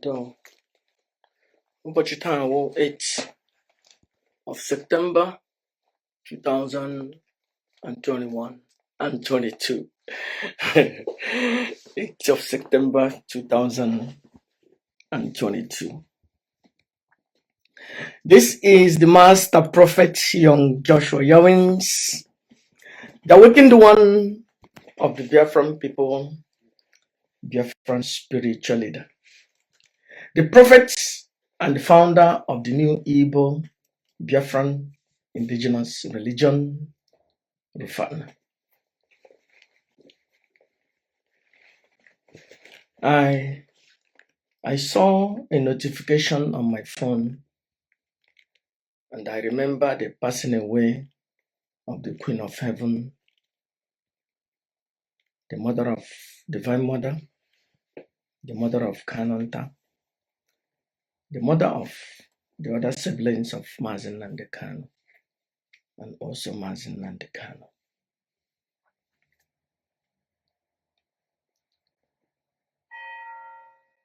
So, ụbọchị taa wụ 8th of September 2021 and 22. 8th of September 2022. This is the Master Prophet Young Joshua Yowens, the awakened one of the Biafran people, Biafran spiritual leader, the prophet and the founder of the new Igbo Biafran indigenous religion, Rufana. I saw a notification on my phone, and I remember the passing away of the Queen of Heaven, the Mother of Divine Mother, the Mother of Kananta, the mother of the other siblings of Mazin and the Kano, and also Mazin and the Kano.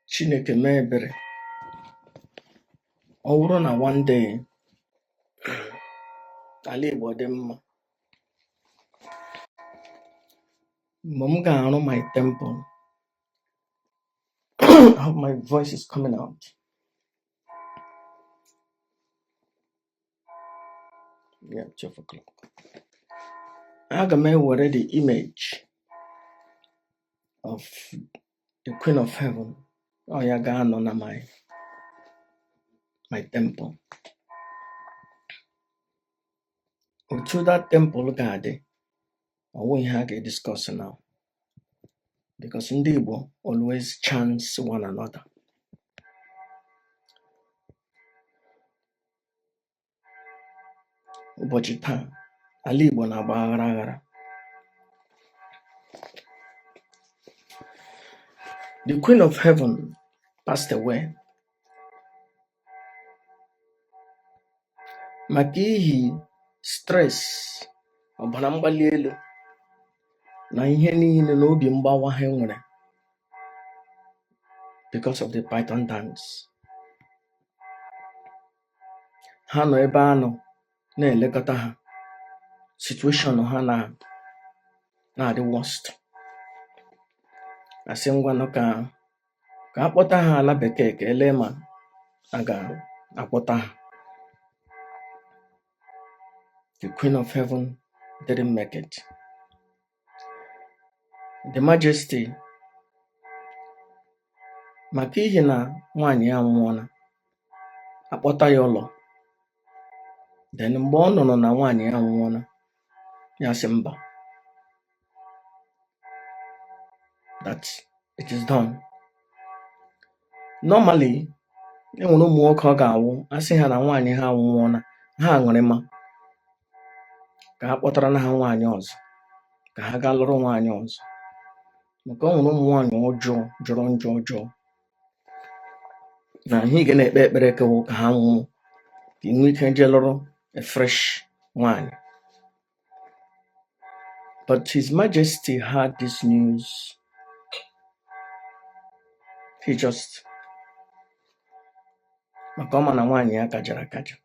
Chineke mebere. Ọ bụrụ na one day ala Igbo dị mma, mgbe m ga-arụ my temple. I hope my voice is coming out. Yeah, 12 o'clock. Aga m ewere the image of the Queen of Heaven. Oh, ya ga-anọ na my temple. Otu that temple ga-adị, ọ nweghị ihe a ga-discuss now. Because ndị Igbo always chants one another. Ụbọchị taa, ala Igbo na-agba aghara aghara. The Queen of Heaven passed away. Maka ihi stress, ọbara mgbali elu, na ihe niile na obi mgbawa ha nwere because of the Python dance. Ha nọ ebe anọ na-elekọta ha. Situation ha na the worst. Asị ngwanụ ka akpọta ha ala bekee ka ele ma a ga-akpọta ha. The Queen of Heaven didn't make it. The Majesty, maka ihe na nwaanyị ya nwụọla, akpọta ya ụlọ. Then mgbe ọ nụrụ na nwaanyị ya nwụọla, ya sị mba, that it is done. Normally, enwere ụmụ nwoke ọ ga-awụ, asị ha na nwaanyị ha nwụọla, ha aṅụrịma ka ha kpọtara na ha nwaanyị ọzọ, ka ha gaa lụrụ nwaanyị ọzọ. Maka ọ nwere ụmụ nwaanyị ọjọọ jọrọ njọ ọjọọ, na ihe ị ga na-ekpe ekpere kewu ka ha nwụọ, ka ị nwee ike je lụrụ a fresh nwaanyị. But His Majesty heard this news. He just, maka ọ ma na nwaanyị ya kajara akaja,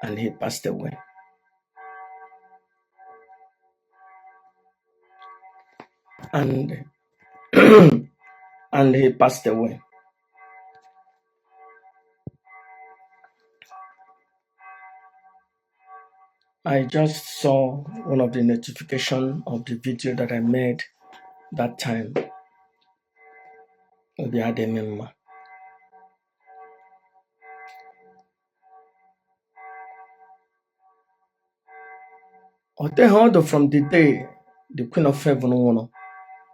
and he passed away. And and he passed away. I just saw one of the notification of the video that I made that time. Obi adịghị m mma. Ọ dịghị ọdụ from the day the Queen of Heaven nwụrụ,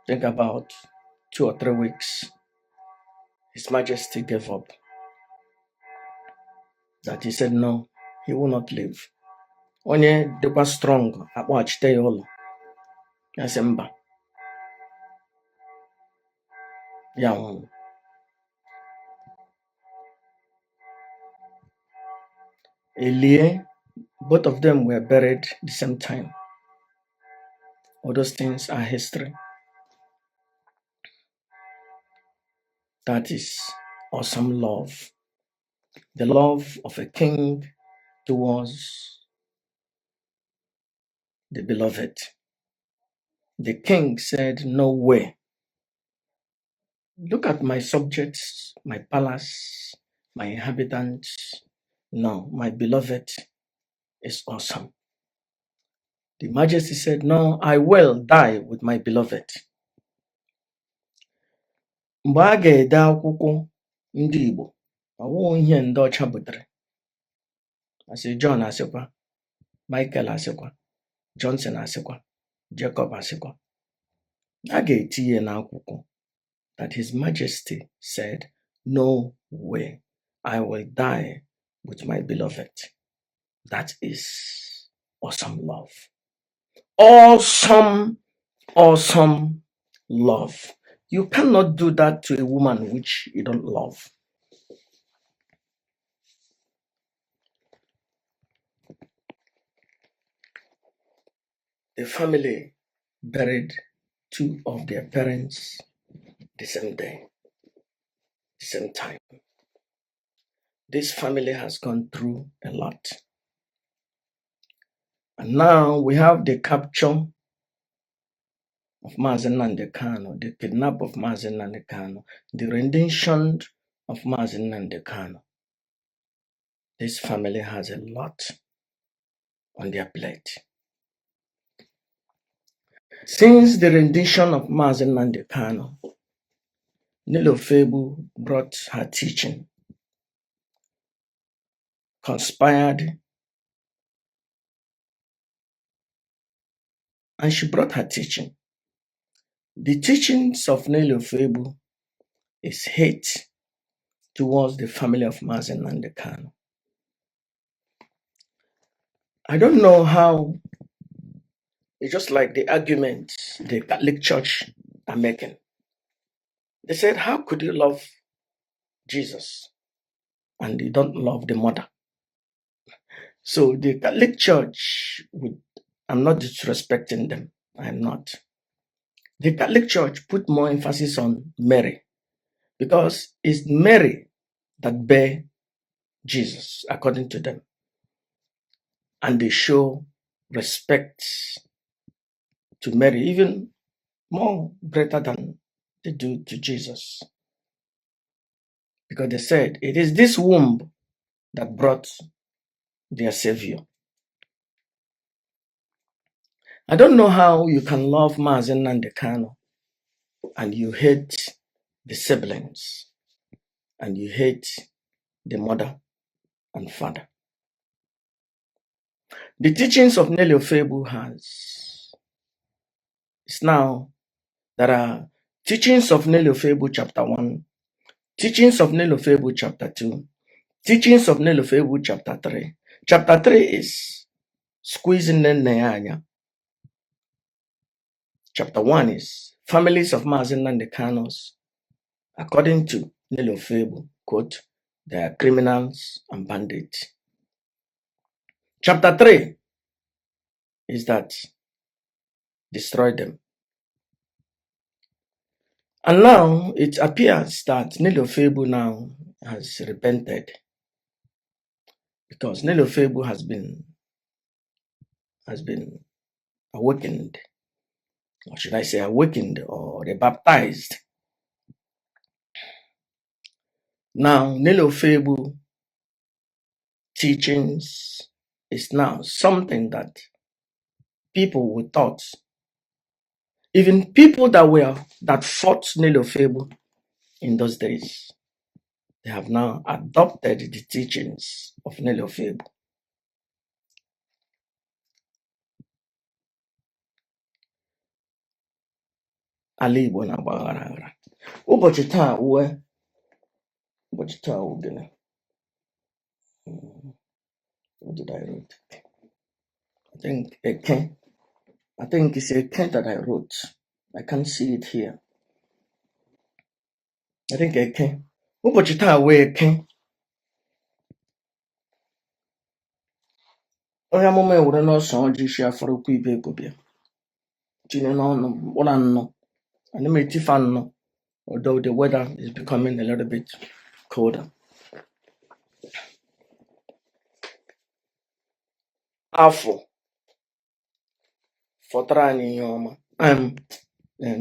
think about 2 or 3 weeks, His Majesty gave up. That he said no, he will not leave. Onye dịkwa strong, akpọghachite ya ụlọ. Ya sị mba, ya nwụrụ. Elie, both of them were buried the same time. All those things are history. That is awesome love. The love of a king towards the beloved. The king said, no way. Look at my subjects, my palace, my inhabitants. No, my beloved is awesome. The majesty said, no, I will die with my beloved. Mgbe a ga-ede akwụkwọ ndị Igbo, ọwụghị ihe ndị ọcha butere. Asị John asịkwa, Michael asịkwa, Johnson asịkwa, Jacob asịkwa. A ga-etinye n'akwụkwọ that His Majesty said, no way, I will die with my beloved. That is awesome love. Awesome, awesome love. You cannot do that to a woman which you don't love. The family buried two of their parents the same day, the same time. This family has gone through a lot. And now we have the capture of Mazi Nnamdi Kanu, the kidnap of Mazi Nnamdi Kanu, the rendition of Mazi Nnamdi Kanu. This family has a lot on their plate. Since the rendition of Mazi Nnamdi Kanu, Nelli Fable brought her teaching, conspired, and she brought her teaching. The teachings of Nelli Fable is hate towards the family of Mazi Nnamdi Kanu. I don't know how. It's just like the argument the Catholic Church are making. They said, how could you love Jesus and you don't love the mother? So the Catholic Church, I'm not disrespecting them. I'm not. The Catholic Church put more emphasis on Mary because it's Mary that bear Jesus, according to them. And they show respect to Mary, even more greater than they do to Jesus. Because they said, it is this womb that brought their Savior. I don't know how you can love Mazi Nnamdi Kanu and you hate the siblings and you hate the mother and father. The teachings of Nelli Fable is now, there are teachings of Nelli Fable chapter 1, teachings of Nelli Fable chapter 2, teachings of Nelli Fable chapter 3. Chapter 3 is squeezing the Neanya. Chapter 1 is families of Mazi Nnamdi Kanus, according to Nelli Fable, quote, they are criminals and bandits. Chapter 3 is that destroy them. And now it appears that Nelli Fable now has repented because Nelli Fable has been awakened, or should I say awakened or rebaptized. Now Nelli Fable teachings is now something that people would thought, even people that fought Nelli Fable in those days, they have now adopted the teachings of Nelli Fable. Ala Igbo na-agbaghara aghara. Ụbọchị taa gịnị? What did I write? I think Eke. I think it's Eke that I wrote. I can't see it here. I think Eke. Ụbọchị taa Eke. Onye amụma ewere n'ọsọ ọjị isi afọrọ okwu ibe ekobịa. Tinye n'ọnụ mkpụrụ anọ. Ana m etifa nnọ. although the weather is becoming a little bit colder. AFO for training yoma.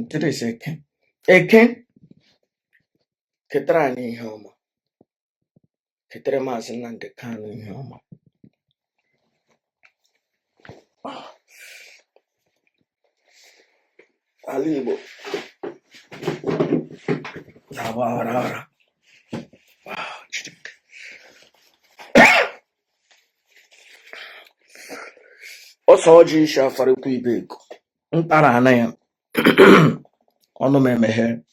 Today is Eke. Eke ketrani yoma. Ketre mazin and the Kanu yoma. Alibo. Nabara. Osoji shafaruku ibeko. Ntara anaya. Ọnụ m emeghe.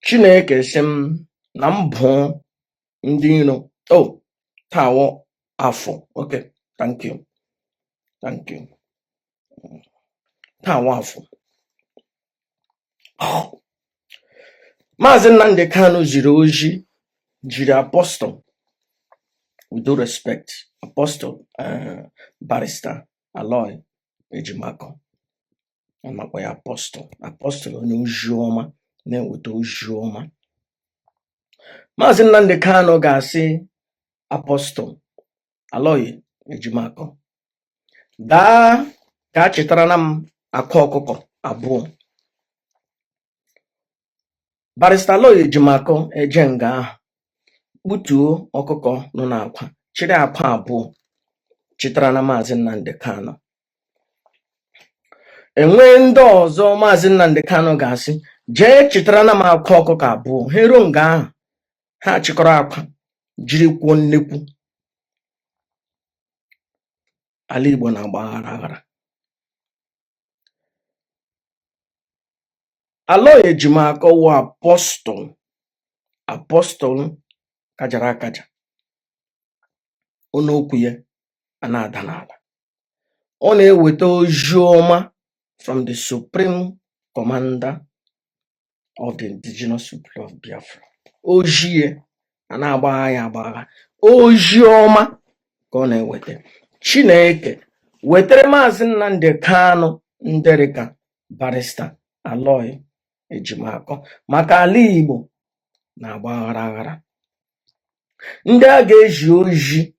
Chineke sị m na m bụ ndị iro. Oh, tawo afọ. Okay, thank you. Thank you. Tawo afọ. Maazị Nnamdi Kanu jiri oji, jiri apostle, with due respect, apostle, barrister, Aloy Ejimako. Amakwa ya apostle onye oji ọma, na-eweta oji ọma. Maazị Nnamdi Kanu ga-asị apostle Aloy Ejimako, gaa ka chetara na m akụ ọkụkọ abụọ. Barrister Aloy Ejimako eje nga ahụ, kputuo ọkụkọ nọ n'akwa, chịrị akwa abụọ, chetara na Maazị Nnamdi Kanu. Enwee ndị ọzọ Maazị Nnamdi Kanu ga-asị, jee chetara na m akwa ọkụkọ abụọ. Ha eruo nga ahụ, ha chịkọrọ akwa, jiri kwuo nnekwu. Ala Igbo na-agba aghara aghara. Aloy Ejimako wụ apostle kajara akaja. Ọnụ okwu ya a na-ada n'ala. Ọ na-eweta ozi ọma from the Supreme Commander of the Indigenous People of Biafra. Ozi ya a na-agbagha ya agbagha. Ozi ọma ka ọ na-eweta. Chineke wetere Maazị Nnamdi Kanu nderika Barrister Aloy Ejimako maka ala Igbo na-agba aghara aghara. Ndị a ga-eji oji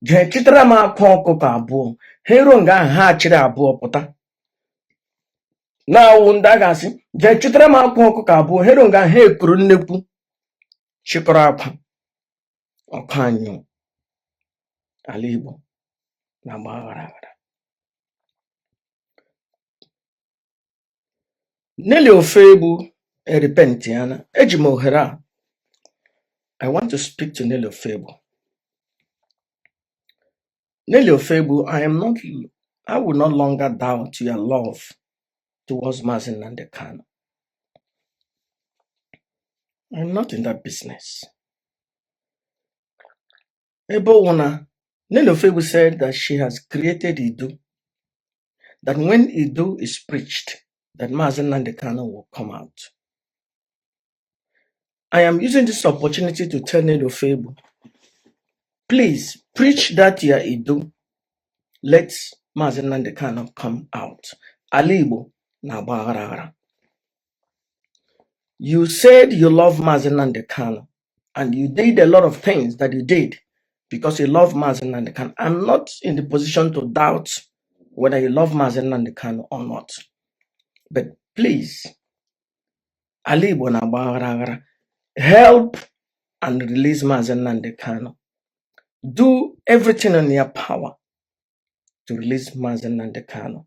jee chịtara m akwa ọkụkọ abụọ. Ha eruo nga ahụ, ha chịrị abụọ pụta. Na-awụ ndị a ga-asị jee chịtara m akwa ọkụkọ abụọ. Ha eruo nga ahụ, ha ekuru nnekwu, chịkọrọ akwa ọkụ anyụ. Ala Igbo na-agba aghara aghara. Nelli Fable repentiana. Eji m ohere a. I want to speak to Nelli Fable. Nelli Fable, I will no longer doubt your love towards Maazị Nnamdi Kanu. I'm not in that business. Ebowuna, Nelli Fable said that she has created Idu, that when Idu is preached, that Maazị Nnamdi Kanu will come out. I am using this opportunity to tell Nelli Fable, please preach that your Idu. Let Maazị Nnamdi Kanu come out. Ala Igbo na-agba aghara aghara. You said you love Maazị Nnamdi Kanu, and you did a lot of things that you did because you love Maazị Nnamdi Kanu. I'm not in the position to doubt whether you love Maazị Nnamdi Kanu or not. But please, ala Igbo na-agba aghara aghara. Help and release Maazị Nnamdi Kanu. Do everything in your power to release Maazị Nnamdi Kanu.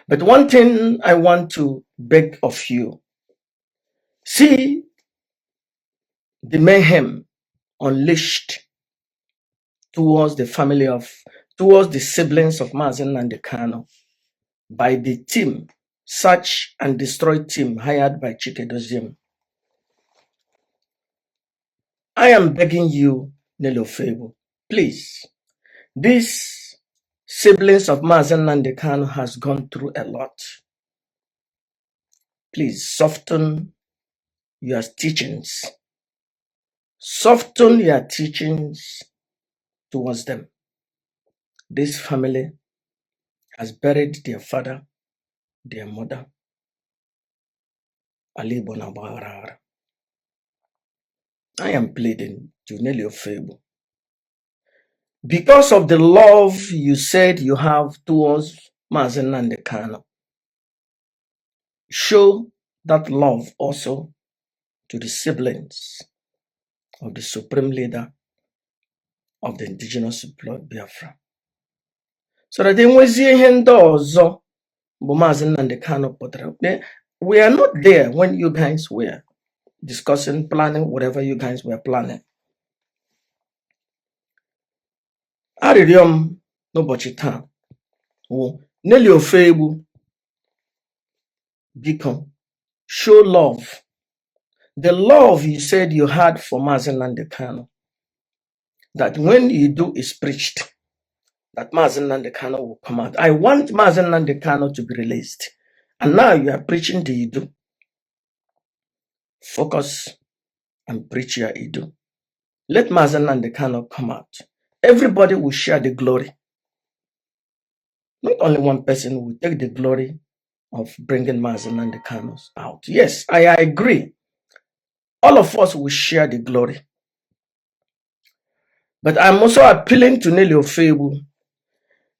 But one thing I want to beg of you, see the mayhem unleashed towards the siblings of Maazị Nnamdi Kanu by the team, search and destroy team hired by oziem. I am begging you, Nelli Fable, please. These siblings of Maazị Nnamdi Kanu has gone through a lot. Please soften your teachings. Soften your teachings towards them. This family has buried their father, their mother, Alibo na Baharara. I am pleading to Nelli Fable. Because of the love you said you have towards Mazen Nandekano, show that love also to the siblings of the supreme leader of the indigenous people of Biafra. So that in Weziehendo Mazen Nandekano Potra, we are not there when you guys were discussing, planning, whatever you guys were planning. Aririum n'ụbọchị taa wụ Nelli Fable, become show love. The love you said you had for Mazen Nandekano, that when you do is preached, that Mazen Nandekano will come out. I want Mazen Nandekano to be released. And now you are preaching the Idu. Focus and preach your Idu. Let Mazen Nandekano come out. Everybody will share the glory. Not only one person will take the glory of bringing Mazen Nandekano out. Yes, I agree. All of us will share the glory. But I'm also appealing to Nelli Fable.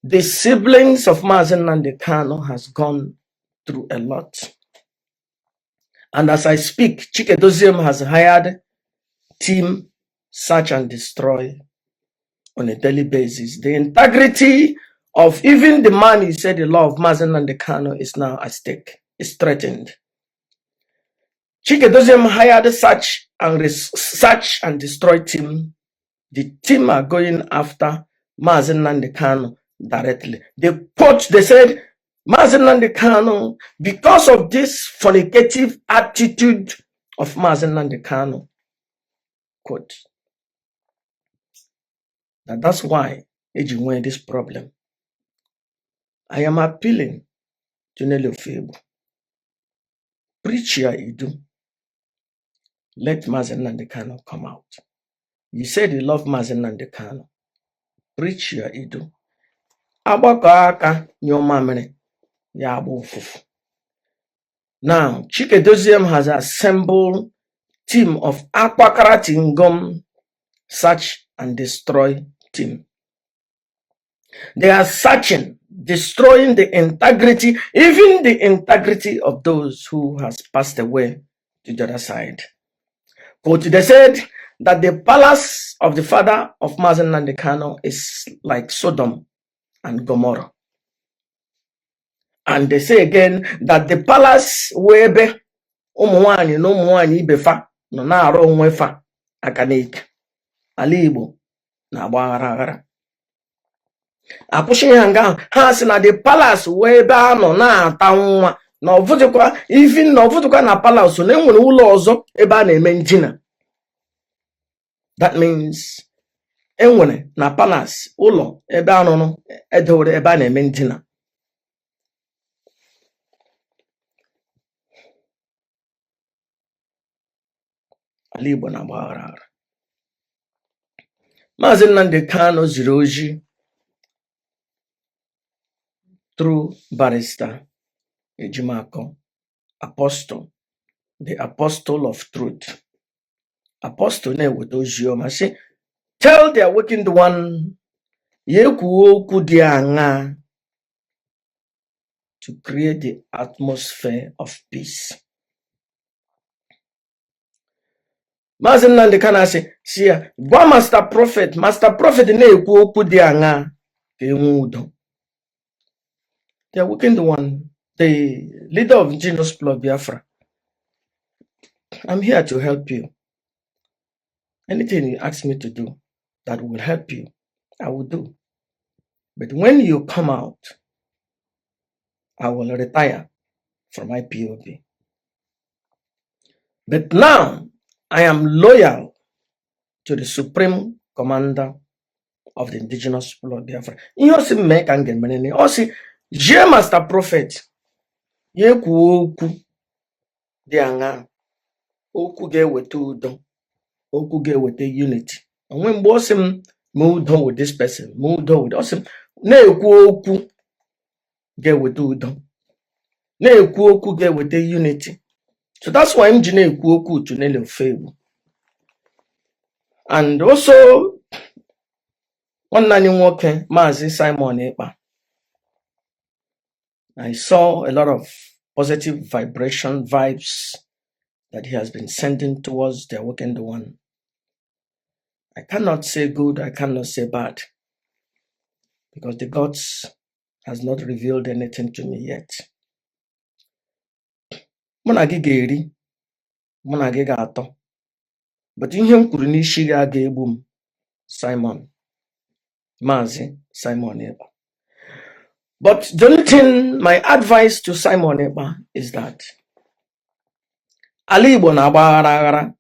The siblings of Mazen Nandekano has gone through a lot. And as I speak, oziem has hired team search and destroy on a daily basis. The integrity of even the man he said the law of Mazen Nandekano is now at stake. It's threatened. oziem hired search and destroy team. The team are going after Mazen Nandekano directly. They said, Mazen Nandekano, because of this fornicative attitude of Mazen Nandekano, quote, that's why you win this problem. I am appealing to Nelli Fable. Preach your Idu. Let Mazen Nandekano come out. You said you love Mazen Nandekano. Preach your Idu. Abaka nyomamene ya abu fufu. Now, oziem has assembled team of Akwakarati Ngom search and destroy team. They are searching, destroying the integrity, even the integrity of those who has passed away to the other side. But they said that the palace of the father of Mazen Nandekano is like Sodom and Gomorrah. And they say again that the palace webe umuwani no muwani ibefa no na aro onwefa akanik alibo na agbaghara akwụsị ya nga ha si na the palace webe ano na ata nwa na ovudukwa even na ovudukwa na palace na enwere ụlọ ọzọ ebe a na-eme njina. That means enwere na palace ụlọ ebe anụnụ edowere ebe a na-eme njina. Alibo na agbaghara. Mazen Nandekano ziri oji through barrister Ejimako, apostle, the apostle of truth. Apostle ne with ojioma say, tell the awakened one to create the atmosphere of peace. Mazen Nandekano say, see, gwa master prophet ne ekwu okwu di anga ke enwudo. The awakened one, the leader of indigenous people of Biafra. I'm here to help you. Anything you ask me to do that will help you, I will do. But when you come out, I will retire from my POP. But now, I am loyal to the Supreme Commander of the indigenous people of Biafra. You also make and get money. Also, J Master Prophet, ye ku dianga oku ge wetu udo, oku ge wete unity. And when bossum moved on with this person, moved on with awesome, ne ku oku ge wetu udo, ne ku oku ge wete unity. So that's why I'm Jine Kuoku to Nelli Fable. And also, one nani working, Mazi Simon Epa. I saw a lot of positive vibration vibes that he has been sending towards the awakened one. I cannot say good, I cannot say bad, because the gods has not revealed anything to me yet. Muna geri, muna gato. But in him kurinishi ga Simon. Mazi Simon Eba. But the only thing, my advice to Simon Eba is that Ali Igbo na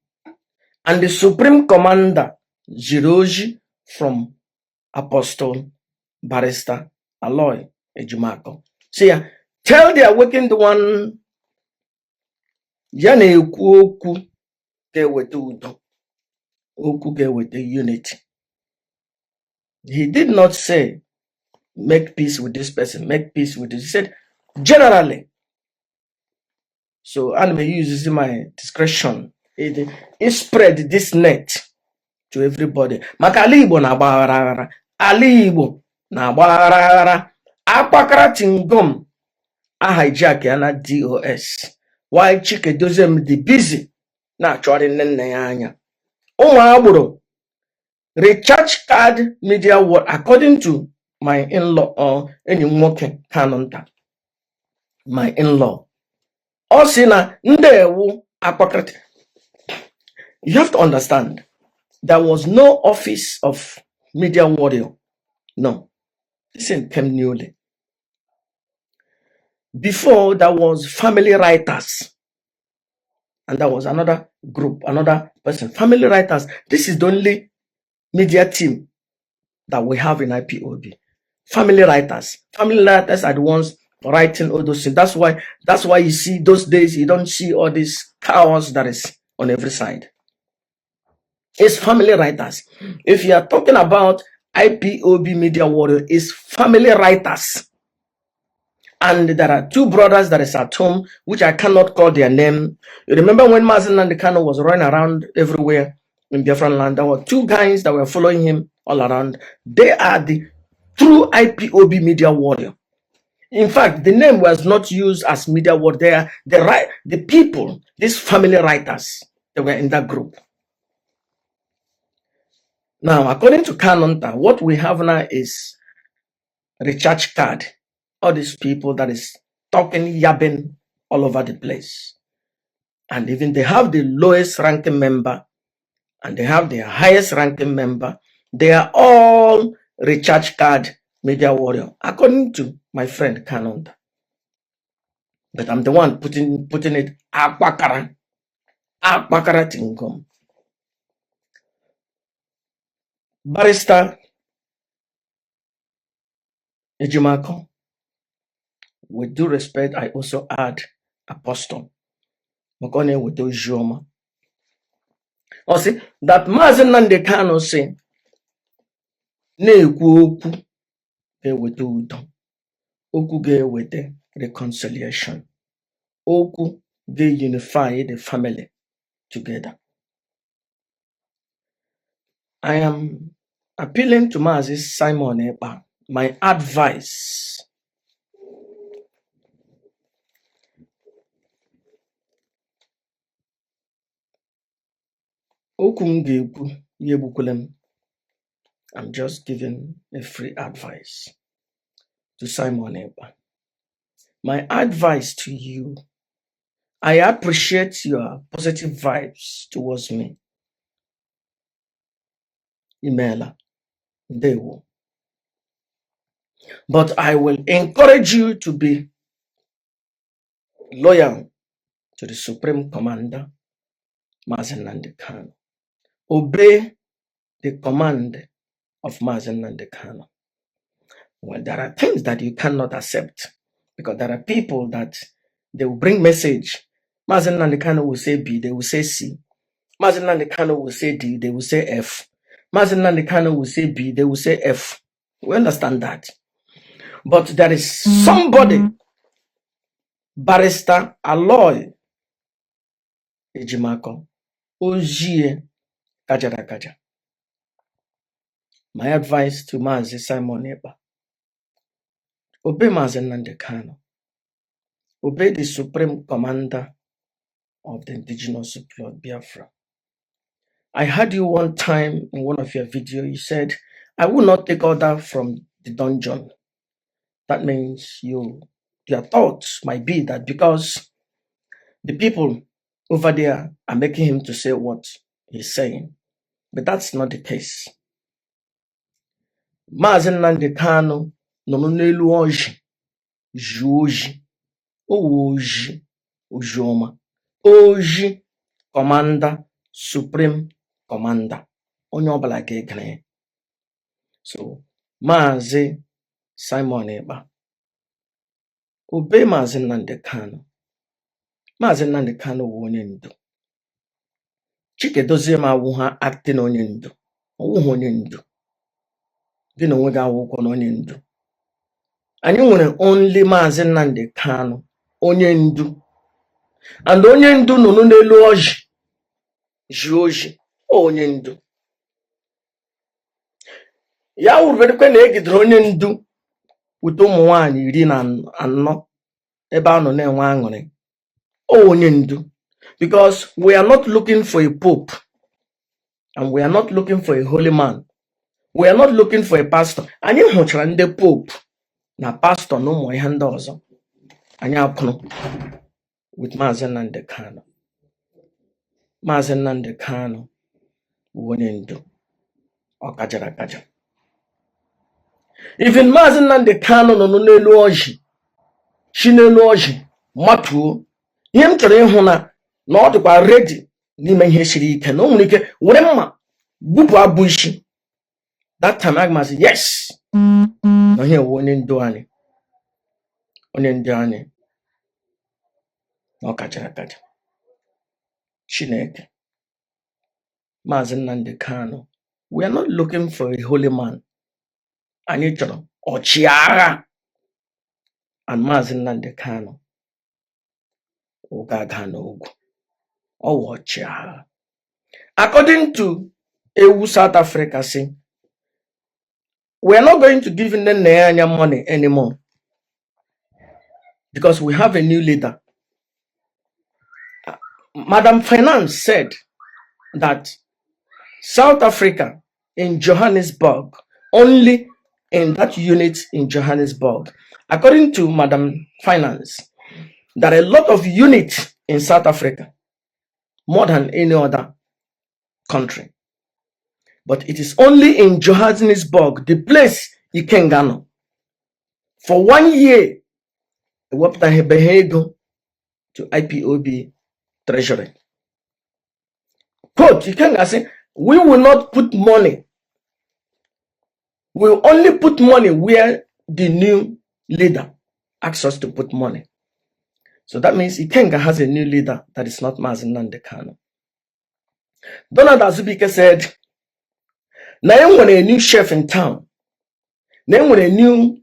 and the Supreme Commander Jiroji from Apostle Barrister Aloy Ejimako. See, tell the awakened one, Yane Oku get with Udo, Oku get with the unity. He did not say, make peace with this person, make peace with this. He said, generally. So, and may use my discretion. It spread this net to everybody. Maka Ali Igbo na agbaghara. Ali Igbo na agbaghara. Akpakara tingom a hijack na DOS. While Chike Dozem the busy na achọrị nne ya anya. Ụmụ agboro recharge card media world according to my in-law or any nwoke kanonta. My in-law. Osina ndewu akpakara. You have to understand, there was no office of media warrior. No. This came newly. Before, there was family writers. And there was another group, another person. Family writers. This is the only media team that we have in IPOB. Family writers. Family writers are the ones writing all those things. That's why you see those days, you don't see all this chaos that is on every side. It's family writers. If you are talking about IPOB media warrior, it's family writers. And there are two brothers that is at home, which I cannot call their name. You remember when Mazen Nandekano was running around everywhere in Biafran land? There were two guys that were following him all around. They are the true IPOB media warrior. In fact, the name was not used as media warrior. The people, these family writers, they were in that group. Now, according to Kanonta, what we have now is recharge card. All these people that is talking, yabbing all over the place. And even they have the lowest ranking member and they have the highest ranking member. They are all recharge card media warrior, according to my friend Kanonta. But I'm the one putting it akbakara tingom. Barrister Ejimako. With due respect, I also add Apostle. Makone with those Joma. Or see that Mazen Nandekano say, Ne-ekwu okwu ga-eweta udo. Okwu ga-eweta reconciliation. Okwu ga-unify the family together. I am appealing to Mazi Simon Ekpa. My advice. Okwu m ga-ekwu ya egbukwala m. I'm just giving a free advice to Simon Ekpa. My advice to you, I appreciate your positive vibes towards me. Imela, they will. But I will encourage you to be loyal to the Supreme Commander, Mazen Nandekano. Obey the command of Mazen Nandekano. Well, there are things that you cannot accept because there are people that they will bring message. Mazen Nandekano will say B, they will say C. Mazen Nandekano will say D, they will say F. Mazen Nandekano will say B, they will say F. We understand that. But there is somebody, Barrister Aloy ejimako ojie kajara kaja. My advice to Mazi Simon Eba: obey Mazi Nnamdi Kanu. Obey the Supreme Commander of the indigenous people of Biafra. I heard you one time in one of your videos, you said, I will not take order from the dungeon. That means your thoughts might be that because the people over there are making him to say what he's saying. But that's not the case. Mazi Nnamdi Kanu nọ n'elu ọjị ji oji oji ojiọma oji Commander, Supreme Commander, onye ọbụla ga-egere. So Mazi Simon Eba, obey Mazi Nnamdi Kanu. Mazi Nnamdi Kanu bụ onye ndu. Chikedozie ma awụ ha acting onye ndu. Ọwụghị onye ndu. Gị na onwe gị awụkwọ na onye ndu. Anyị nwere only Mazi Nnamdi Kanu, onye ndu. And onye ndu nọ n'elu ọjị ji oji onye ndu. Ya wụrụkwe na egidere onye ndu wute ụmụ nwaanyị 14 ebe a nọ na-enwe aṅụrị. Onye ndu. Because we are not looking for a pope, and we are not looking for a holy man. We are not looking for a pastor. Anyị hụchara ndị pope na pastor na ụmụ ihe ndị ọzọ. Anyị apụrụ with Mazi Nnamdi Kanu. Mazi Nnamdi Kanu bụ onye ndu. Ọ kajara akaja. Even Mazi Nnamdi Kanu nọ n'elu ọjị, chi n'elu ọjị matuo. Ihe m chọrọ ịhụ na ọ dịkwa ready n'ime ihe siri ike, na o nwere ike were mma gbupụ abụ isi. That time I must say yes. Na ihe wụ onye ndu anyị. Onye ndu anyị na ọ kajara akaja. Chineke. Mazi Nnamdi Kanu. We are not looking for a holy man. Anyị chọrọ ọchịagha. And Mazi Nnamdi Kanu ụga n'ugwu. Ọ ọchịagha. According to EU South Africa, say, we are not going to give them money anymore because we have a new leader. Madam Finance said that South Africa in Johannesburg, only in that unit in Johannesburg, according to Madam Finance, there are a lot of units in South Africa, more than any other country. But it is only in Johannesburg, the place you can go. For 1 year, what the to IPOB treasury. Quote, you can say, we will not put money. We will only put money where the new leader asks us to put money. So that means Ikenga has a new leader that is not Mazi Nnamdi Kanu. Donald Azubike said, now when a new chef in town, then when a new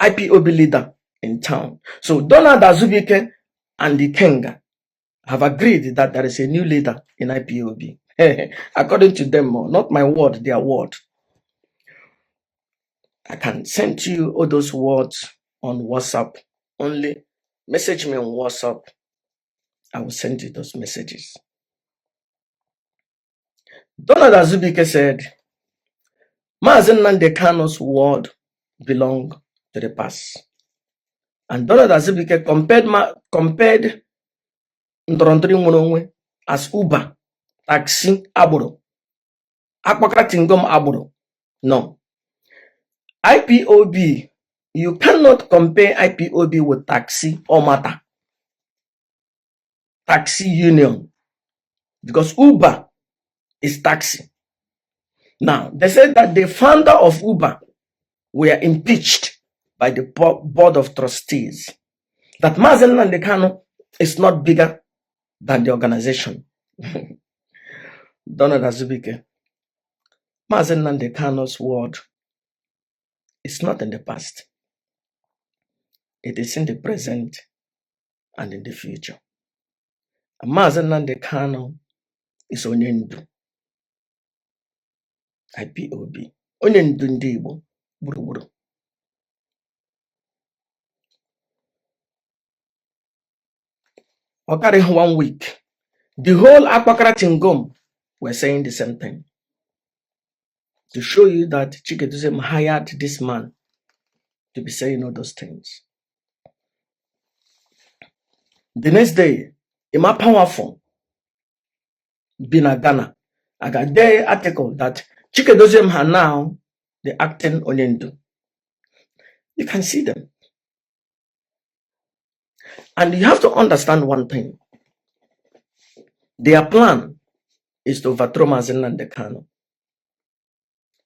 IPOB leader in town. So Donald Azubike and Ikenga have agreed that there is a new leader in IPOB. According to them, not my word, their word. I can send you all those words on WhatsApp. Only message me on WhatsApp. I will send you those messages. Donald Azubike said, Mazi Nnamdi Kanu's word belong to the past. And Donald Azubike compared Ndorondori Nworonwe as Uber, taxi, aburo. Akpakatingom aburo. No. IPOB, you cannot compare IPOB with taxi or matter. Taxi union. Because Uber is taxi. Now, they said that the founder of Uber were impeached by the board of trustees. That Mazi Nnamdi Kanu is not bigger than the organization. Donald Azubike. Mazi Nnamdi Kanu's word is not in the past. It is in the present and in the future. Maazị Nnamdi Kanu is onye ndu IPOB, onye ndu ndị Igbo gburugburu. Ọ karịghị 1 week, the whole Akpakara Tingom were saying the same thing, to show you that Chikeduze hired this man to be saying all those things. The next day, Ima Powerful, Bina Ghana, I got their article that Chikeduze are now the acting Onyendu. You can see them. And you have to understand one thing. Their plan is to overthrow Maazị Nnamdi Kanu.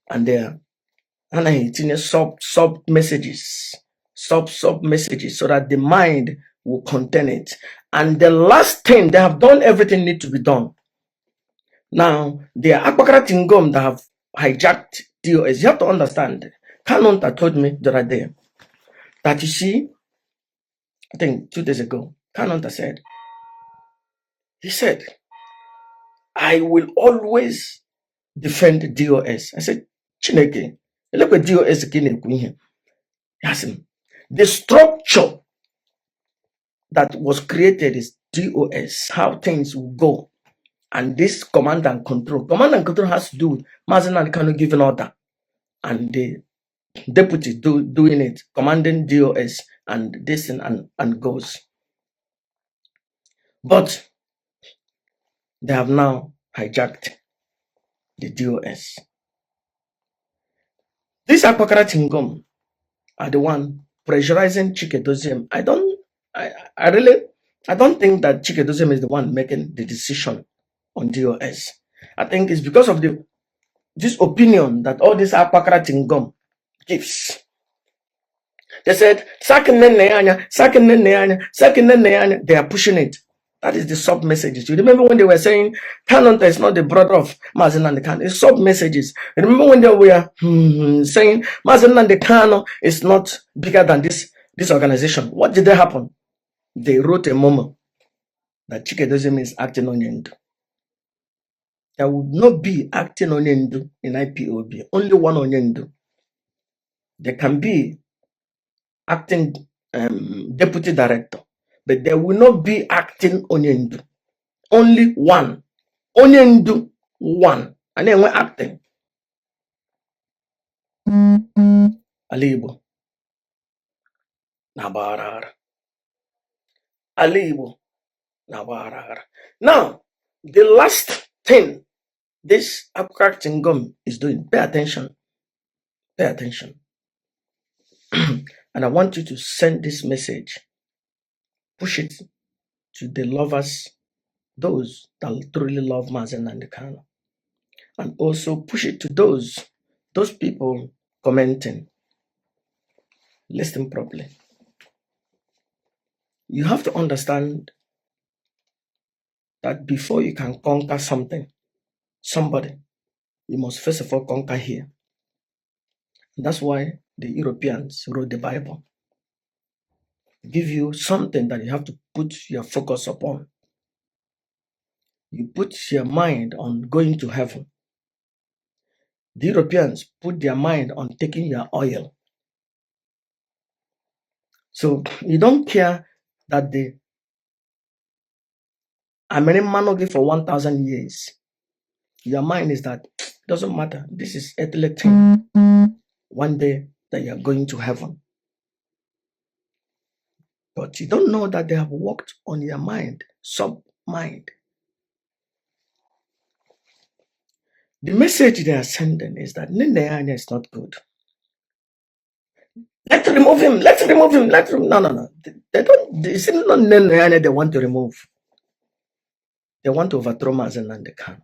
And they are sub messages so that the mind will contain it. And the last thing, they have done everything need to be done. Now, the Akpakara Tingom that have hijacked DOS, you have to understand. Kanonta told me the other day that, you see, I think 2 days ago, Kanonta said, he said, I will always defend DOS. I said, Chineke, look at DOS again. Yes, the structure that was created is DOS, how things will go. And this command and control. Command and control has to do with Maazị Nnamdi Kanu giving order, and the deputy doing it, commanding DOS, and this and goes. But they have now hijacked the DOS. These Akpakara Tingom are the one pressurizing Chikeduze. I don't think that Chikeduze is the one making the decision on DOS. I think it's because of this opinion that all this Akpakara Tingom gives. They said, they are pushing it. That is the sub messages. You remember when they were saying Kanonta is not the brother of Maazị Nnamdi Kanu? It's sub messages. You remember when they were saying Maazị Nnamdi Kanu is not bigger than this organization? What did they happen? They wrote a memo that Chikeduze is acting Onyendu. There would not be acting Onyendu in IPOB. Only one Onyendu. There can be acting deputy director, but there will not be acting Onyendu. Only one. Onyendu, one. And then we're acting. Alibo. Nabarar. Alibo. Nabarar. Now, the last thing this Akpakara Tingom is doing, pay attention. Pay attention. And I want you to send this message. Push it to the lovers, those that truly love Maazị Nnamdi Kanu. And also push it to those people commenting. Listen properly. You have to understand that before you can conquer somebody, you must first of all conquer here. And that's why the Europeans wrote the Bible. Give you something that you have to put your focus upon. You put your mind on going to heaven. The Europeans put their mind on taking your oil. So you don't care that the American give for 1,000 years. Your mind is that it doesn't matter. This is earthly thing. One day that you are going to heaven. But you don't know that they have worked on your mind, sub-mind. The message they are sending is that Nene is not good. Let's remove him. Let's remove him. No. They don't. It's not Nene they want to remove. They want to overthrow Maazị Nnamdi Kanu.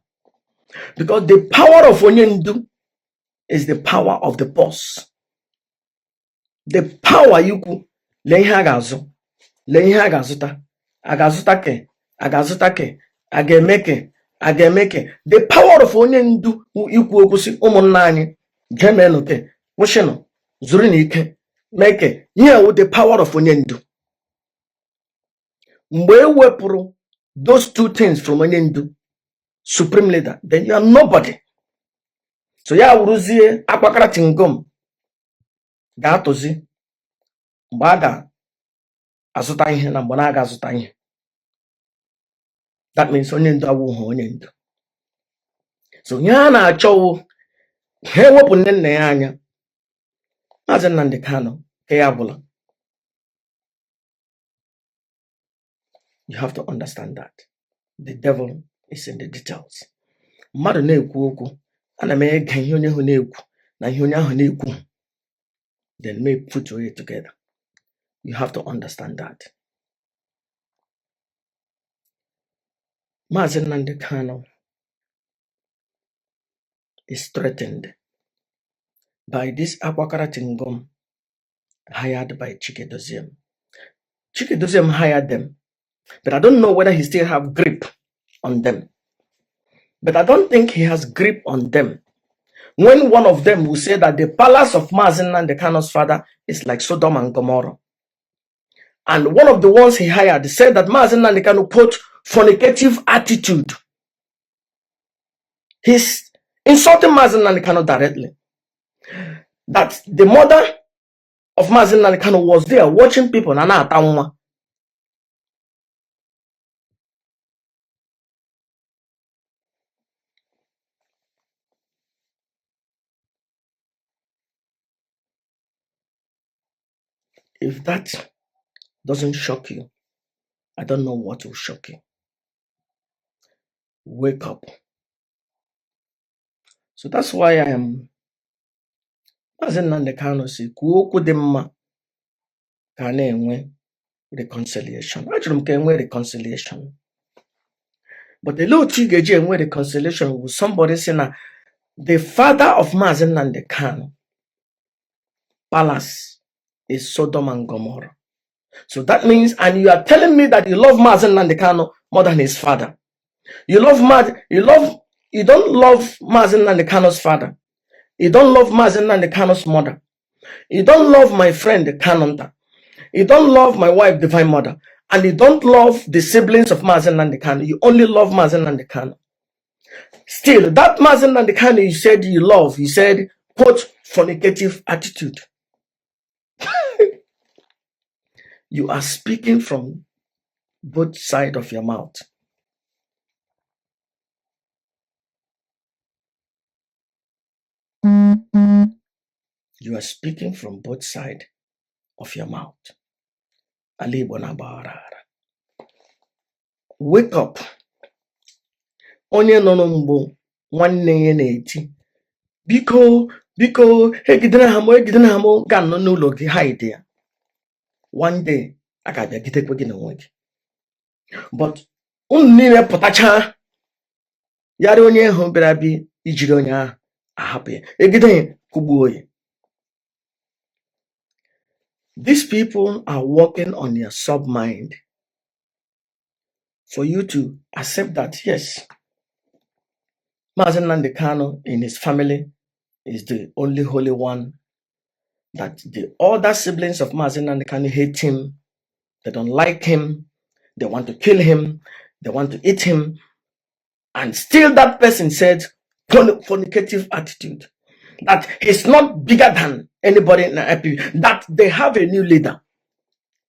Because the power of Onyendu is the power of the boss. The power you could lay hagazo. Lay hagazuta. Agazutake. Agazutake. Agemeke. Agemeke. The power of Onyendu you could umonani. Gemenoke. Mosheno. Zurinike. Meke. Here with the power of Onyendu. Mwe wepuru those two things from Onyendu, supreme leader, then you are nobody. So ya wuruzie akwakara tingom ga-atozi mgbe a ga-azụta ihe na mgbe na aga azụta ihe. That means Onyendu awụghị Onyendu. So ihe a na-achọwo ha ewepụ nne nna ya anya. Maazị Nnamdi Kanu ke ya bụla. You have to understand that the devil is in the details. Mmadụ na-ekwu okwu, ana m ege ihe onye ahụ na-ekwu na ihe onye ahụ na-ekwu, then may put it together. You have to understand that. Maazị Nnamdi Kanu is threatened by this Akwakara Tingom hired by Chike Doziem. Chike Doziem hired them, but I don't know whether he still have grip on them. But I don't think he has grip on them. When one of them will say that the palace of Maazị Nnamdi Kanu's father is like Sodom and Gomorrah. And one of the ones he hired said that Maazị Nnamdi Kanu put fornicative attitude. He's insulting Maazị Nnamdi Kanu directly. That the mother of Maazị Nnamdi Kanu was there watching people. If that doesn't shock you, I don't know what will shock you. Wake up. So that's why I am. Maazị Nnamdi Kanu si kwuo okwu dị mma ka na-enwe reconciliation. Achọrọ m ka enwe reconciliation. But the little ị enwe reconciliation with somebody saying na the father of Maazị Nnamdi Kanu palace is Sodom and Gomorrah. So that means, and you are telling me that you love Maazị Nnamdi Kanu more than his father. You don't love Maazị Nnamdi Kanu's father. You don't love Maazị Nnamdi Kanu's mother. You don't love my friend Kanonta. You don't love my wife, Divine Mother. And you don't love the siblings of Maazị Nnamdi Kanu. You only love Maazị Nnamdi Kanu. Still, that Maazị Nnamdi Kanu you said you love, you said, put fornicative attitude. You are speaking from both sides of your mouth. You are speaking from both sides of your mouth. Wake up. Onye nọ n'mgbo nwanne ya na-eti. Biko, egidere ha mo ga nọ n'ụlọ gị hide ya. One day, I ga abịa gitekwe gị n'onwe gị. But unu niile pụtacha yara onye ahụ bịara bi ijiri onye ahụ ahapụ ya. Egide kugbuo ya. These people are working on your sub-mind for you to accept that, yes, Maazị Nnamdi Kanu in his family is the only holy one, that the other siblings of Maazị Nnamdi Kanu hate him, they don't like him, they want to kill him, they want to eat him, and still that person said fornicative attitude, that he's not bigger than anybody in the IPB, that they have a new leader.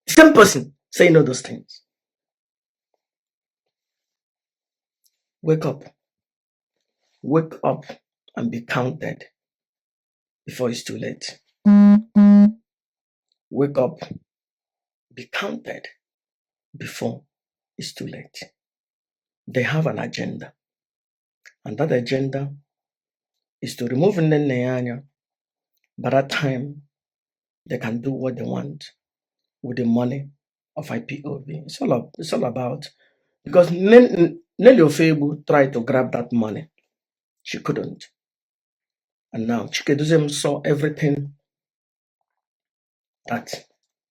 Same person saying all those things. Wake up. Wake up and be counted before it's too late. Wake up. Be counted before it's too late. They have an agenda. And that agenda is to remove Nneanya. By that time, they can do what they want with the money of IPOB. It's all about, because Nelli Fable tried to grab that money. She couldn't. And now Chike Doziem saw everything that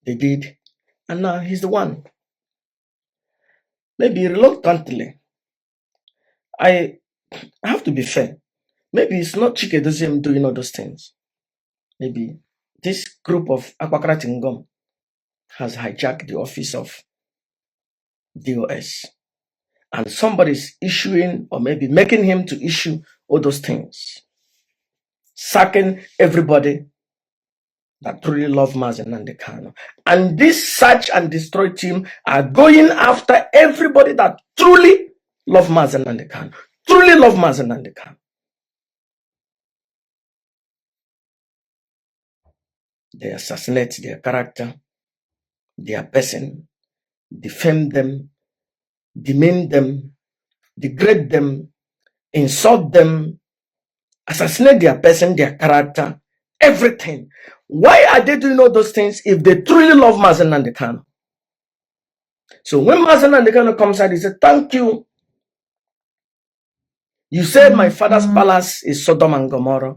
they did. And now he's the one. Maybe reluctantly. I have to be fair. Maybe it's not Chike Doziem doing all those things. Maybe this group of Akwakara Tingom has hijacked the office of DOS. and somebody's issuing or maybe making him to issue all those things, sacking everybody that truly love Mazen Nnamdi Kanu. And this search and destroy team are going after everybody that truly love Mazen Nnamdi Kanu, truly love Mazen Nnamdi Kanu. They assassinate their character, their person, defame them, demean them, degrade them, insult them, assassinate their person, their character, everything. Why are they doing all those things if they truly love Mazen Nnamdi Kanu? So when Mazen Nnamdi Kanu comes out, he said, thank you. You said my father's palace is Sodom and Gomorrah.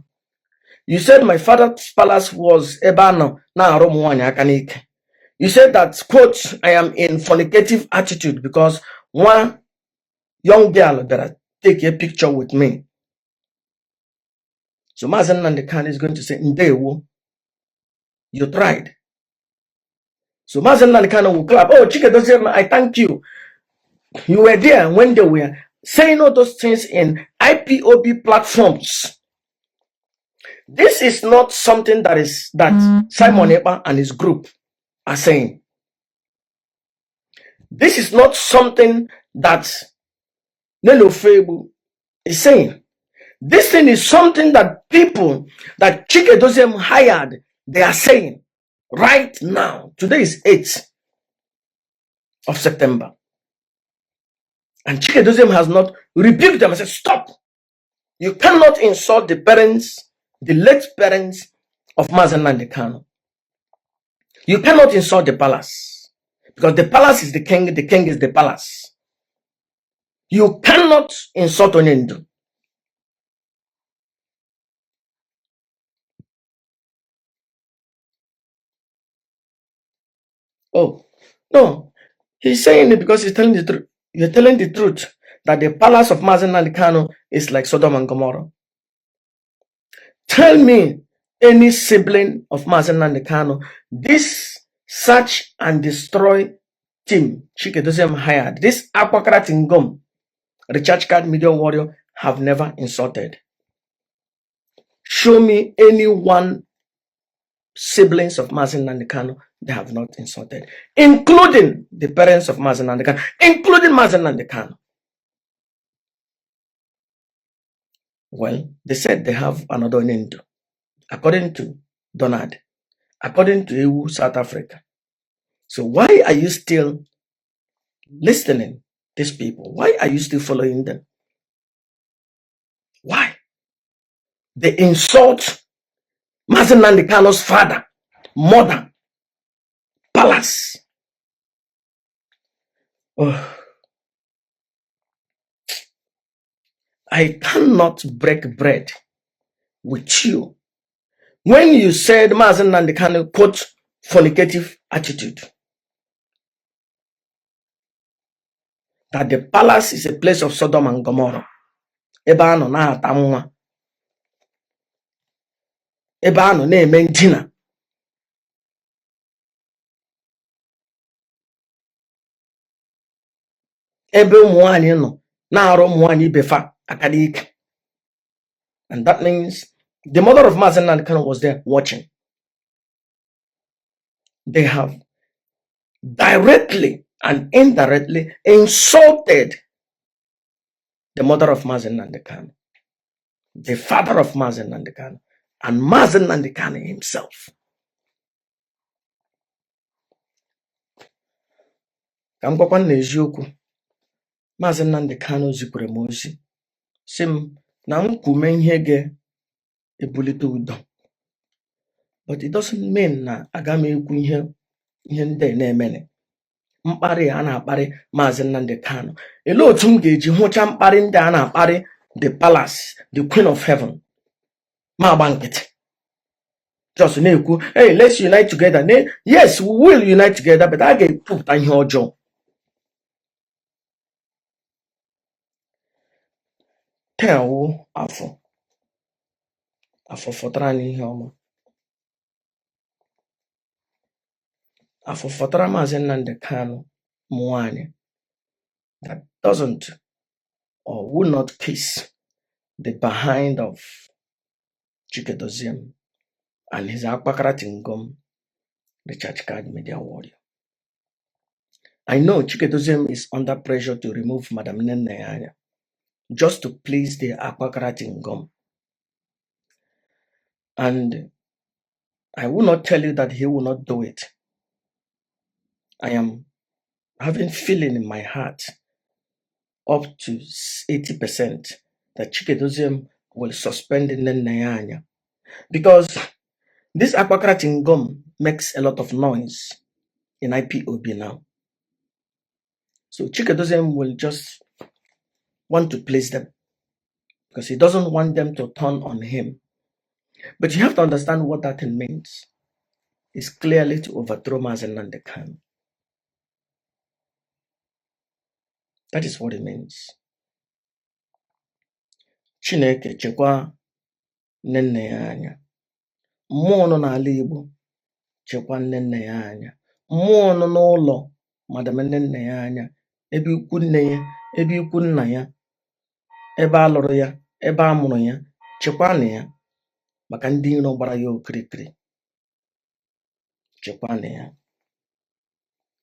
You said my father's palace was Ebano. You said that, quote, I am in fornicative attitude because one young girl that take a picture with me. So Mazen Nnamdi Kanu is going to say, Ndewo, you tried. So Mazen Nnamdi Kanu will clap. Oh, Chike Doziem, I thank you. You were there when they were saying all those things in IPOB platforms. This is not something that Simon Ekpa and his group are saying. This is not something that Nelli Fable is saying. This thing is something that people that Chike Doziem hired, they are saying right now. Today is 8th of September. And Chike Doziem has not rebuked them and said, stop. You cannot insult the parents, the late parents of Mazen Nnamdi Kanu. You cannot insult the palace. Because the palace is the king is the palace. You cannot insult Onyendu. Oh, no. He's saying it because he's telling the truth. You're telling the truth that the palace of Mazen Nnamdi Kanu is like Sodom and Gomorrah. Tell me any sibling of Mazen Nnamdi Kanu, this search and destroy team Chike Doziem hired, this Akwakara Tingom, recharge card media warrior, have never insulted. Show me any one siblings of Mazen Nnamdi Kanu they have not insulted, including the parents of Mazen Nnamdi Kanu, including Mazen Nnamdi Kanu. Well, they said they have another Nindu, according to Donald, according to EU South Africa. So why are you still listening these people? Why are you still following them? Why? They insult Mazen Nnamdi Kanu's father, mother, palace. Oh. I cannot break bread with you. When you said Mazen Nnamdi Kanu quote fornicative attitude, that the palace is a place of Sodom and Gomorrah. Ebe ano na ata nwa. Ebe ano na-eme ndina. Ebe ụmụ nwanyị nọ na-arụ ụmụ nwanyị ibe fa aka n'ike. And that means the mother of Mazen Nnamdi Kanu was there watching. They have directly and indirectly insulted the mother of Mazen Nnamdi Kanu, the father of Mazen Nnamdi Kanu, and Mazen Nnamdi Kanu himself. Ka m gwakwa na eziokwu, Mazen Nnamdi Kanu zikwere m ozi sị m na m kwume ihe ga-ebulite udo. But it doesn't mean na aga m ekwu ihe ndị na-emene. Mkparị a na-akparị Mazen Nnamdi Kanu. Ele otu m ga-eji hụcha mkparị ndị a na-akparị the palace, the queen of heaven. Ma agba nkịtị. Just na-ekwu, hey, let's unite together. Yes, we will unite together, but a ga-ekwupụta ihe ọjọọ. Tell AFO fọtara n'ihe ọma. AFO fọtara Mazen Nnamdi Kanu nwanyị that doesn't or will not kiss the behind of Chikedozium and his Akpakaratingom, the church card media warrior. I know Chikedozium is under pressure to remove Madam Neneyanya just to please the Akpakaratingom. And I will not tell you that he will not do it. I am having feeling in my heart up to 80% that Chikedozium will suspend Neneyanya because this Akpakaratingom makes a lot of noise in IPOB now. So Chikedozium will just want to please them because he doesn't want them to turn on him. But you have to understand what that means. It's clearly to overthrow Mazen Nandekan. That is what it means. Chineke chekwa nne ya anya. Mmụọ nọ n'ala Igbo chekwa nne ya anya. Mmụọ nọ n'ụlọ madam nne ya anya. Ebe ikwu nne ya, ebe ikwu nna ya, ebe a lụrụ ya, ebe a mụrụ ya, chekwanụ ya maka ndị iro gbara ya okirikiri. Chekwanụ ya.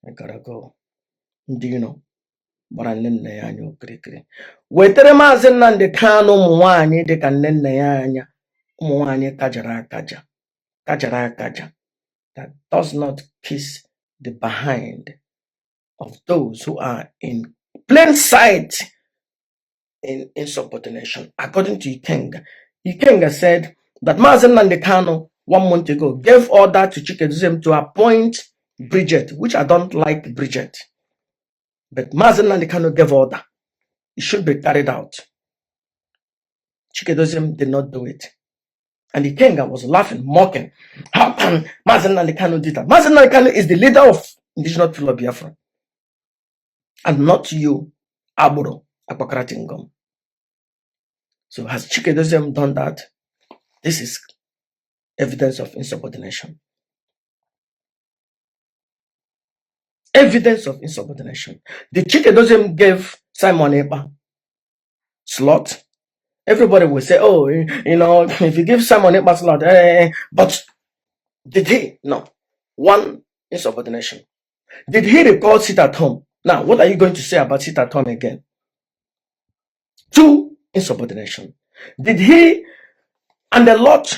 Ekarago ndị iro gbara nne ya anya okirikiri. Wetere Maazị Nnamdi Kanu ụmụ nwaanyị dịka nne ya anya, ụmụ nwaanyị kajara akaja, that does not kiss the behind of those who are in plain sight in insubordination. According to Ikenga, Ikenga said that Maazị Nnamdi Kanu 1 month ago gave order to Chikedozium to appoint Bridget, which I don't like Bridget. But Maazị Nnamdi Kanu gave order. It should be carried out. Chikedozium did not do it. And the Ikenga was laughing, mocking. How can Maazị Nnamdi Kanu do that? Maazị Nnamdi Kanu is the leader of indigenous people of Biafra. And not you, Aburo Akpakaratingom. So has Chikedozium done that? This is evidence of insubordination. Evidence of insubordination. The Chikedozium gave Simon Ekpa slot. Everybody will say, oh, if you give Simon Ekpa slot, but did he? No. 1, insubordination. Did he recall sit at home? Now, what are you going to say about sit at home again? 2, insubordination. Did he, and the lot,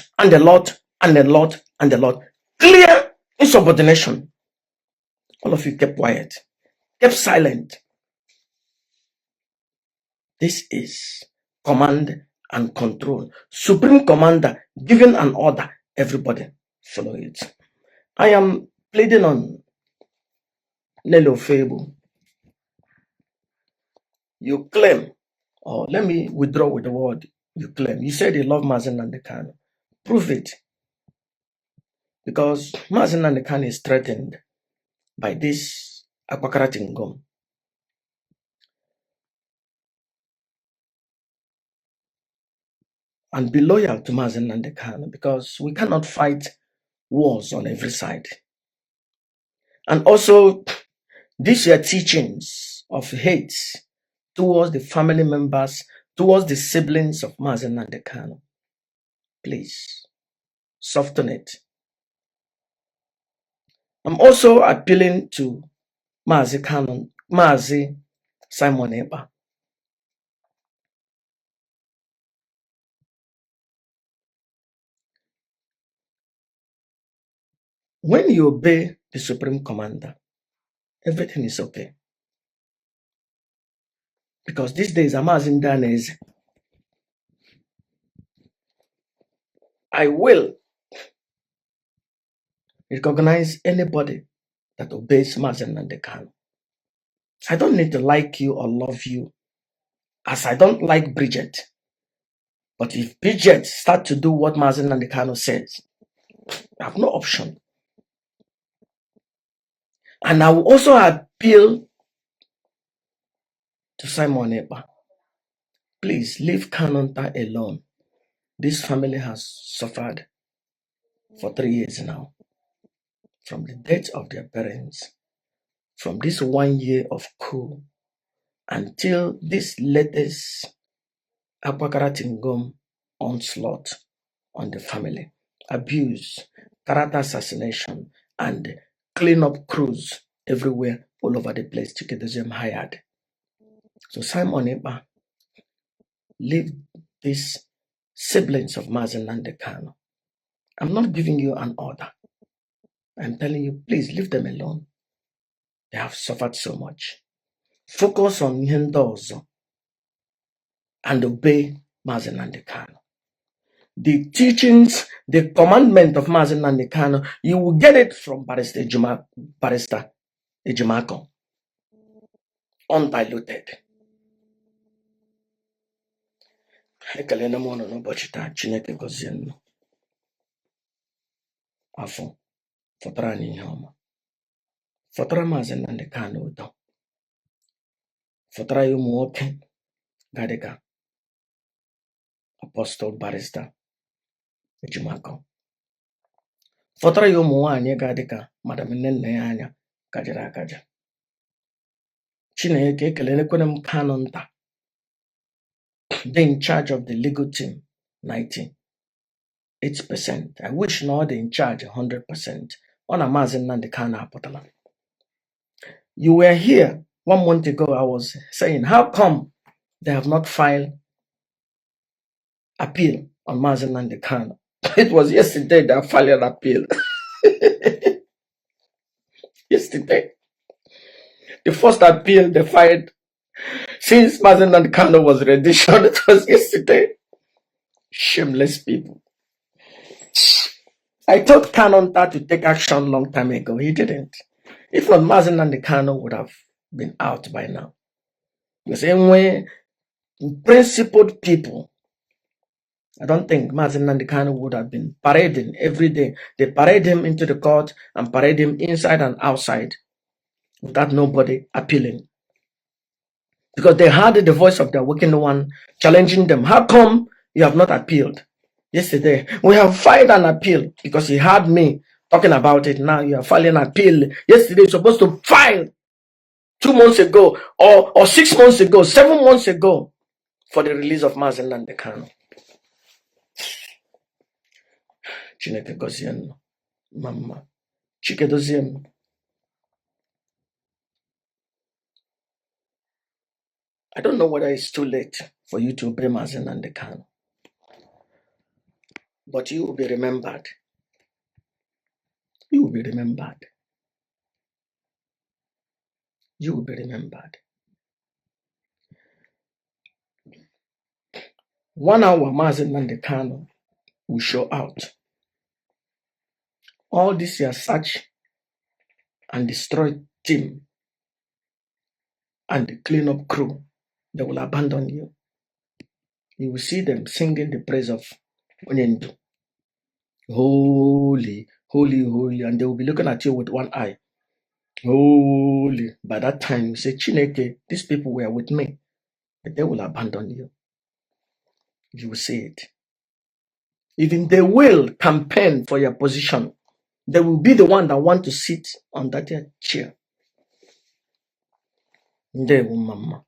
clear insubordination? All of you kept quiet, kept silent. This is command and control. Supreme commander giving an order, everybody follow it. I am pleading on Nelli Fable. You claim, or let me withdraw with the word you claim. You said you love Maazị Nnamdi Kanu. Prove it. Because Maazị Nnamdi Kanu is threatened by this Akpakaratingom. And be loyal to Maazị Nnamdi Kanu, because we cannot fight wars on every side. And also, these are teachings of hate towards the family members, towards the siblings of Maazị Nnamdi Kanu. Please, soften it. I'm also appealing to Maazị Kanu, Maazị Simon Ekpa. When you obey the Supreme Commander, everything is okay. Because these days, Maazị Ndaneze, I will recognize anybody that obeys Maazị Nnamdi Kanu. I don't need to like you or love you, as I don't like Bridget. But if Bridget start to do what Maazị Nnamdi Kanu says, I have no option. And I will also appeal to Simon Ekpa. Please leave Kanonta alone. This family has suffered for 3 years now, from the death of their parents, from this 1 year of coup, until this latest Apakaratingom onslaught on the family, abuse, character assassination, and cleanup crews everywhere, all over the place. Chikedoziem hired. So Simon Eba leave these siblings of Mazen Nandekano. I'm not giving you an order. I'm telling you, please leave them alone. They have suffered so much. Focus on Hendozo and obey Mazen Nandekano. The teachings, the commandment of Mazen Nandekano, you will get it from Barrister Ejimako. Undiluted. Ekele na mono n'ụbọchị taa, Chineke gọzie nnụ. Afọ fọtara anyị ihe ọma. Fọtara Maazị Nnamdi Kanu ụtọ. Fọtara ya ụmụ nwoke ga-adị ka Apostle Barrister Ejimako. Fọtara ya ụmụ nwaanyị ga-adị ka Madam Nnenne ya anya kajara akaja. Chineke ekelekwana m Kanu nta. They're in charge of the legal team, 98%. I wish now they're in charge 100%. On a Mazen Nnamdi Kanu apotala. You were here 1 month ago. I was saying, how come they have not filed appeal on Mazen Nnamdi Kanu? It was yesterday they filed an appeal. Yesterday. The first appeal they filed since Mazen Nnamdi Kanu was rendition, it was yesterday. Shameless people. I told Kanonta to take action long time ago. He didn't. If not, Mazen Nnamdi Kanu would have been out by now. The same way, principled people, I don't think Mazen Nnamdi Kanu would have been parading every day. They parade him into the court and parade him inside and outside without nobody appealing. Because they heard the voice of the awakened one challenging them. How come you have not appealed? Yesterday, we have filed an appeal because he heard me talking about it. Now you are filing an appeal. Yesterday, you're supposed to file 2 months ago or 6 months ago, 7 months ago for the release of Mazen Nnamdi Kanu. Chineke gozie mama. Chikedoziem. I don't know whether it's too late for you to obey Mazen Nnamdi Kanu. But you will be remembered. You will be remembered. You will be remembered. 1 hour, Mazen Nnamdi Kanu will show out. All this your search and destroy team and the cleanup crew, they will abandon you. You will see them singing the praise of Onyendu. Holy, holy, holy. And they will be looking at you with one eye. Holy. By that time, you say, Chineke, these people were with me. But they will abandon you. You will see it. Even they will campaign for your position. They will be the one that want to sit on that chair. They will, mama.